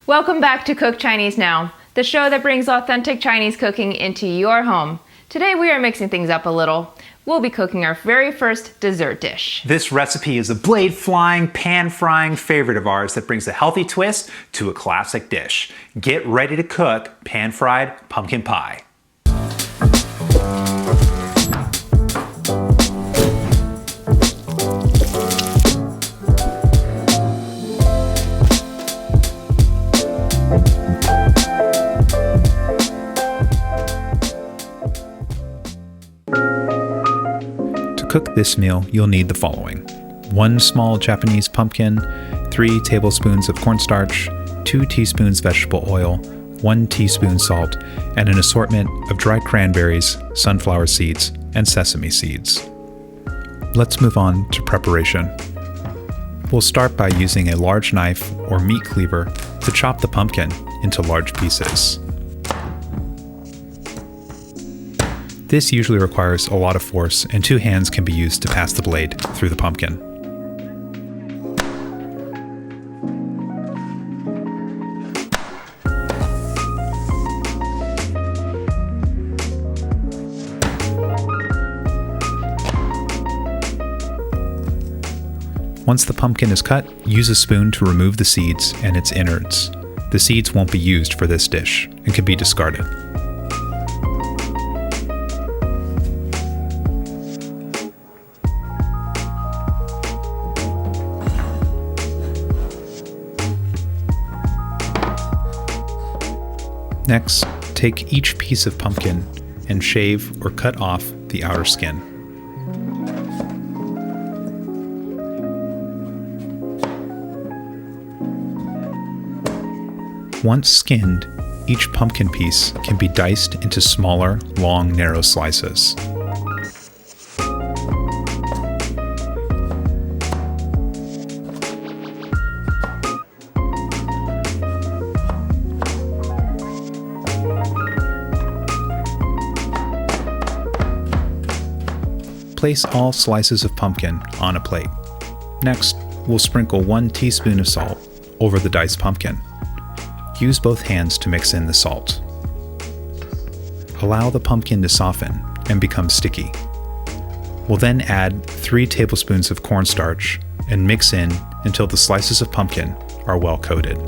Welcome back to Cook Chinese Now, the show that brings authentic Chinese cooking into your home. Today we are mixing things up a little. We'll be cooking our very first dessert dish. This recipe is a blade-flying, pan-frying favorite of ours that brings a healthy twist to a classic dish. Get ready to cook pan-fried pumpkin pie. To cook this meal, you'll need the following: 1 small Japanese pumpkin, 3 tablespoons of cornstarch, 2 teaspoons vegetable oil, 1 teaspoon salt, and an assortment of dried cranberries, sunflower seeds, and sesame seeds. Let's move on to preparation. We'll start by using a large knife or meat cleaver to chop the pumpkin into large pieces. This usually requires a lot of force, and 2 hands can be used to pass the blade through the pumpkin. Once the pumpkin is cut, use a spoon to remove the seeds and its innards. The seeds won't be used for this dish and can be discarded. Next, take each piece of pumpkin and shave or cut off the outer skin. Once skinned, each pumpkin piece can be diced into smaller, long, narrow slices. Place all slices of pumpkin on a plate. Next, we'll sprinkle 1 teaspoon of salt over the diced pumpkin. Use both hands to mix in the salt. Allow the pumpkin to soften and become sticky. We'll then add 3 tablespoons of cornstarch and mix in until the slices of pumpkin are well coated.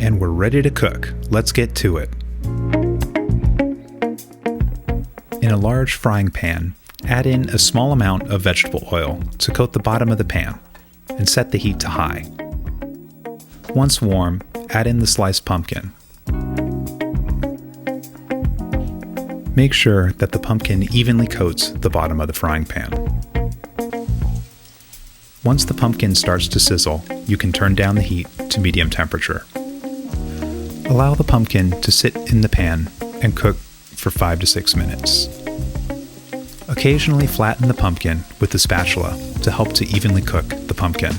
And we're ready to cook. Let's get to it. In a large frying pan, add in a small amount of vegetable oil to coat the bottom of the pan and set the heat to high. Once warm, add in the sliced pumpkin. Make sure that the pumpkin evenly coats the bottom of the frying pan. Once the pumpkin starts to sizzle, you can turn down the heat to medium temperature. Allow the pumpkin to sit in the pan and cook for 5 to 6 minutes. Occasionally flatten the pumpkin with a spatula to help to evenly cook the pumpkin.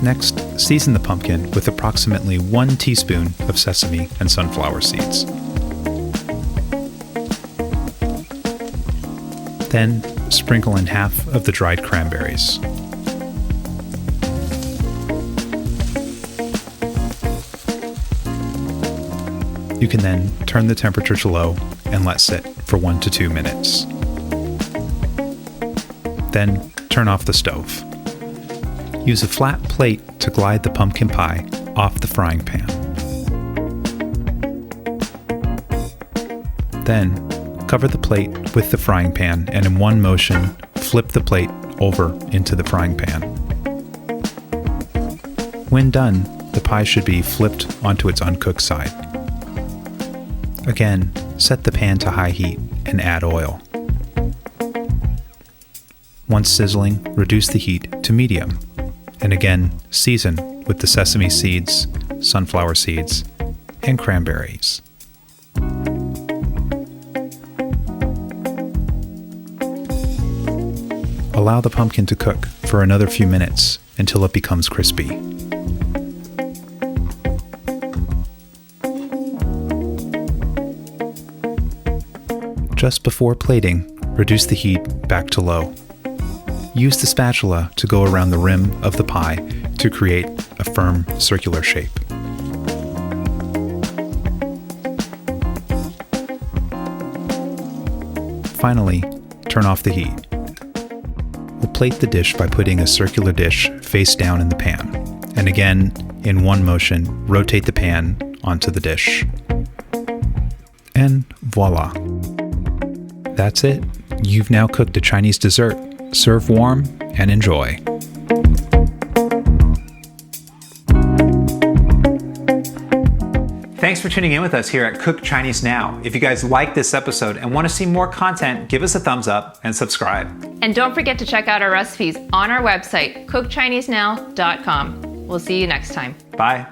Next, season the pumpkin with approximately 1 teaspoon of sesame and sunflower seeds. Then, sprinkle in half of the dried cranberries. You can then turn the temperature to low and let sit for 1 to 2 minutes. Then turn off the stove. Use a flat plate to glide the pumpkin pie off the frying pan. Then cover the plate with the frying pan and in one motion flip the plate over into the frying pan. When done, the pie should be flipped onto its uncooked side. Again, set the pan to high heat and add oil. Once sizzling, reduce the heat to medium, and again season with the sesame seeds, sunflower seeds, and cranberries. Allow the pumpkin to cook for another few minutes until it becomes crispy. Just before plating, reduce the heat back to low. Use the spatula to go around the rim of the pie to create a firm circular shape. Finally, turn off the heat. We'll plate the dish by putting a circular dish face down in the pan, and again, in one motion, rotate the pan onto the dish. And voila! That's it. You've now cooked a Chinese dessert. Serve warm and enjoy. Thanks for tuning in with us here at Cook Chinese Now. If you guys like this episode and want to see more content, give us a thumbs up and subscribe. And don't forget to check out our recipes on our website, cookchinesenow.com. We'll see you next time. Bye.